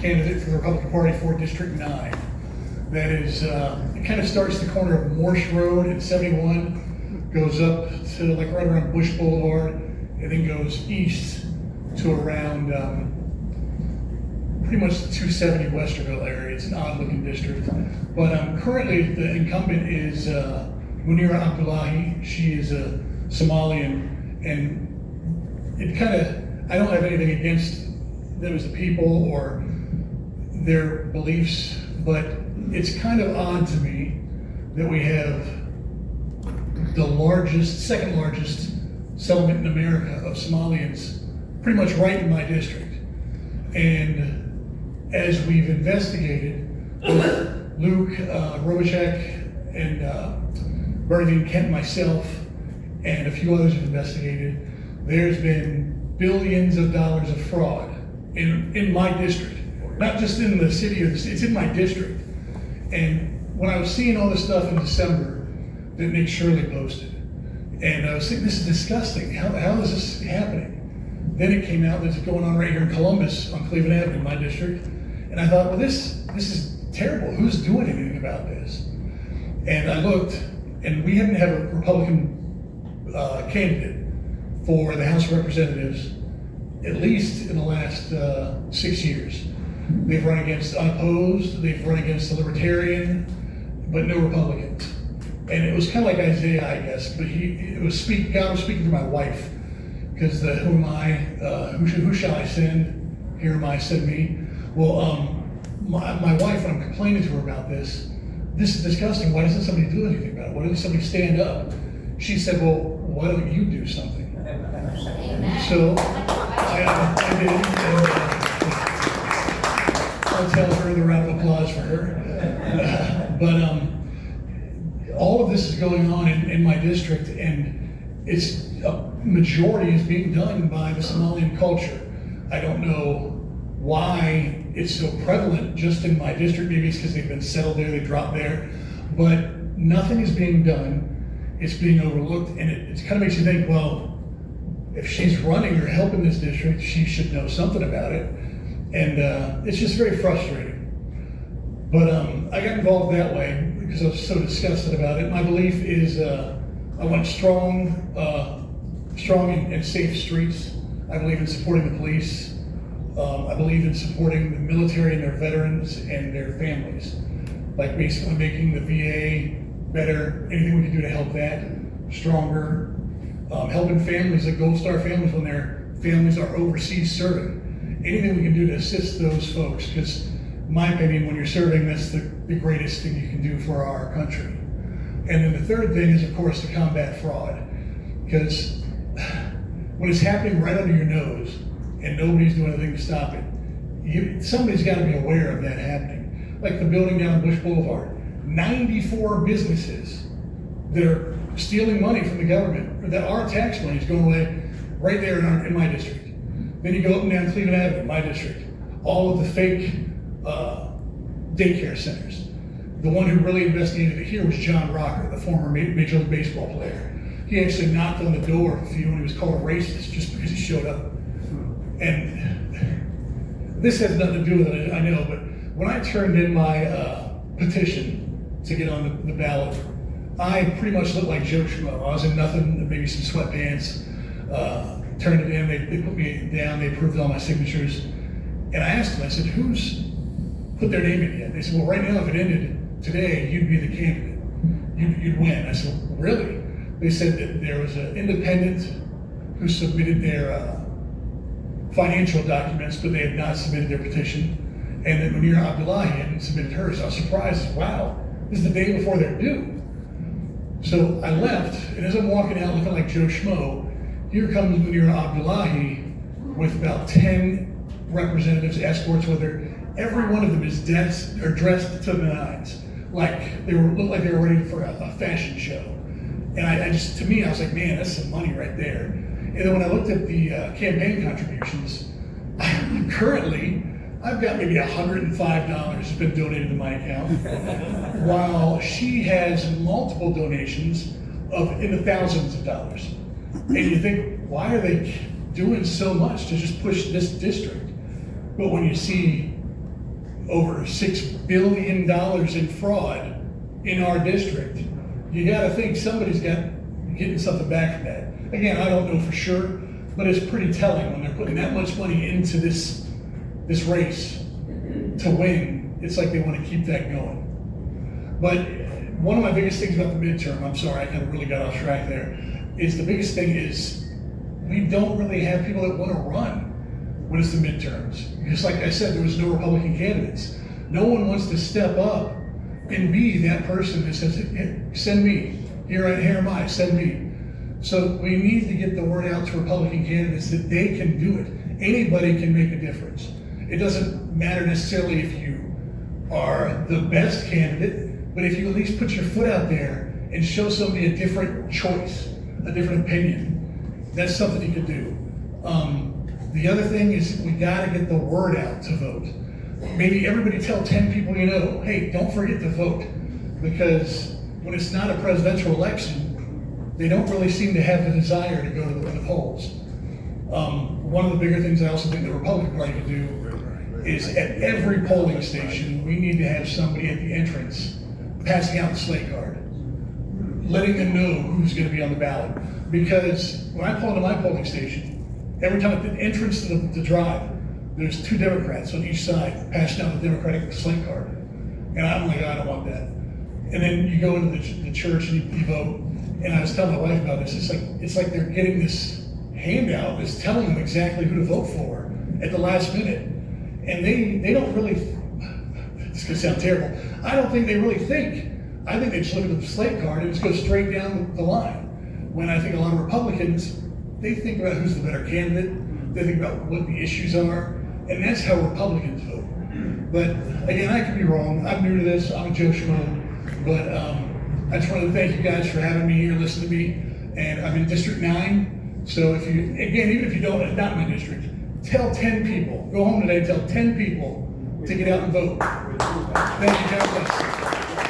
candidate for the Republican Party for District 9. That is, it kind of starts the corner of Morse Road and 71, goes up to like right around Bush Boulevard, and then goes east to around pretty much the 270 Westerville area. It's an odd looking district. But currently the incumbent is Munira Abdullahi. She is a Somalian, and it kind of, I don't have anything against them as a people or their beliefs, but it's kind of odd to me that we have the second largest settlement in America of Somalians pretty much right in my district. And as we've investigated, Luke, Robichek, and Bernadine Kent, myself, and a few others have investigated, there's been billions of dollars of fraud in my district. Not just in the city, it's in my district. And when I was seeing all this stuff in December that Nick Shirley posted, and I was thinking, this is disgusting. How is this happening? Then it came out that it's going on right here in Columbus on Cleveland Avenue, my district. And I thought, well, this is terrible. Who's doing anything about this? And I looked, and we hadn't had a Republican candidate for the House of Representatives at least in the last 6 years. They've run against unopposed, they've run against the Libertarian, but no Republicans. And it was kind of like Isaiah, I guess, but God was speaking through my wife, because who am I? Who shall I send? Here am I, send me. Well, my wife, when I'm complaining to her about this is disgusting. Why doesn't somebody do anything about it? Why doesn't somebody stand up? She said, well, why don't you do something? So I did, and I'll tell her the round of applause for her. But all of this is going on in my district, and it's a majority is being done by the Somalian culture. I don't know why it's so prevalent just in my district. Maybe it's because they've been settled there, they dropped there, but nothing is being done. It's being overlooked, and it kind of makes you think, well, if she's running or helping this district, she should know something about it. And it's just very frustrating. But I got involved that way because I was so disgusted about it. My belief is I want strong and safe streets. I believe in supporting the police. I believe in supporting the military and their veterans and their families. Like basically making the VA better, anything we can do to help that stronger. Helping families like Gold Star families when their families are overseas serving. Anything we can do to assist those folks, because in my opinion, when you're serving, that's the greatest thing you can do for our country. And then the third thing is, of course, to combat fraud. Because when it's happening right under your nose and nobody's doing anything to stop it, somebody's got to be aware of that happening. Like the building down Bush Boulevard, 94 businesses that are stealing money from the government, or that our tax money is going away right there in my district. Then you go up and down Cleveland Avenue, my district, all of the fake daycare centers. The one who really investigated it here was John Rocker, the former Major League Baseball player. He actually knocked on the door of a few when he was called a racist just because he showed up. And this has nothing to do with it, I know, but when I turned in my petition to get on the ballot, I pretty much looked like Joe Schmo. I was in nothing, maybe some sweatpants. Turned it in, they put me down, they approved all my signatures. And I asked them, I said, who's put their name in yet? They said, well, right now, if it ended today, you'd be the candidate. You'd win. I said, well, really? They said that there was an independent who submitted their financial documents, but they had not submitted their petition. And then Munira Abdullahi hadn't submitted hers. I was surprised, wow, this is the day before they're due. So I left, and as I'm walking out looking like Joe Schmo, here comes Munira Abdullahi with about 10 representatives, escorts with her. Every one of them is dressed to the nines, like looked like they were ready for a fashion show. And I just, to me, I was like, man, that's some money right there. And then when I looked at the campaign contributions, currently, I've got maybe $105 that's been donated to my account, while she has multiple donations in the thousands of dollars. And you think, why are they doing so much to just push this district? But when you see over $6 billion in fraud in our district. You gotta think somebody's getting something back from that. Again, I don't know for sure, but it's pretty telling when they're putting that much money into this race to win. It's like they want to keep that going. But one of my biggest things about the midterm, I'm sorry, I kind of really got off track there, is the biggest thing is we don't really have people that want to run when it's the midterms. Just like I said, there was no Republican candidates. No one wants to step up and be that person that says, hey, send me, here am I, send me. So we need to get the word out to Republican candidates that they can do it. Anybody can make a difference. It doesn't matter necessarily if you are the best candidate, but if you at least put your foot out there and show somebody a different choice, a different opinion, that's something you could do. The other thing is we gotta get the word out to vote. Maybe everybody tell 10 people you know, hey, don't forget to vote. Because when it's not a presidential election, they don't really seem to have the desire to go to the polls. One of the bigger things I also think the Republican Party can do is at every polling station, we need to have somebody at the entrance passing out the slate card, letting them know who's gonna be on the ballot. Because when I pull into my polling station, every time at the entrance to the drive, there's 2 Democrats on each side passing out the Democratic slate card. And I'm like, I don't want that. And then you go into the church and you vote. And I was telling my wife about this. It's like they're getting this handout that's telling them exactly who to vote for at the last minute. And they don't really, this could sound terrible, I don't think they really think. I think they just look at the slate card and just go straight down the line. When I think a lot of Republicans, they think about who's the better candidate, they think about what the issues are, and that's how Republicans vote. But again, I could be wrong. I'm new to this, I'm a Joe Schmo, but I just wanted to thank you guys for having me here, listening to me. And I'm in District 9, so if you, again, even if you don't, it's not my district, tell 10 people, go home today, tell 10 people to get out and vote. Thank you, God bless.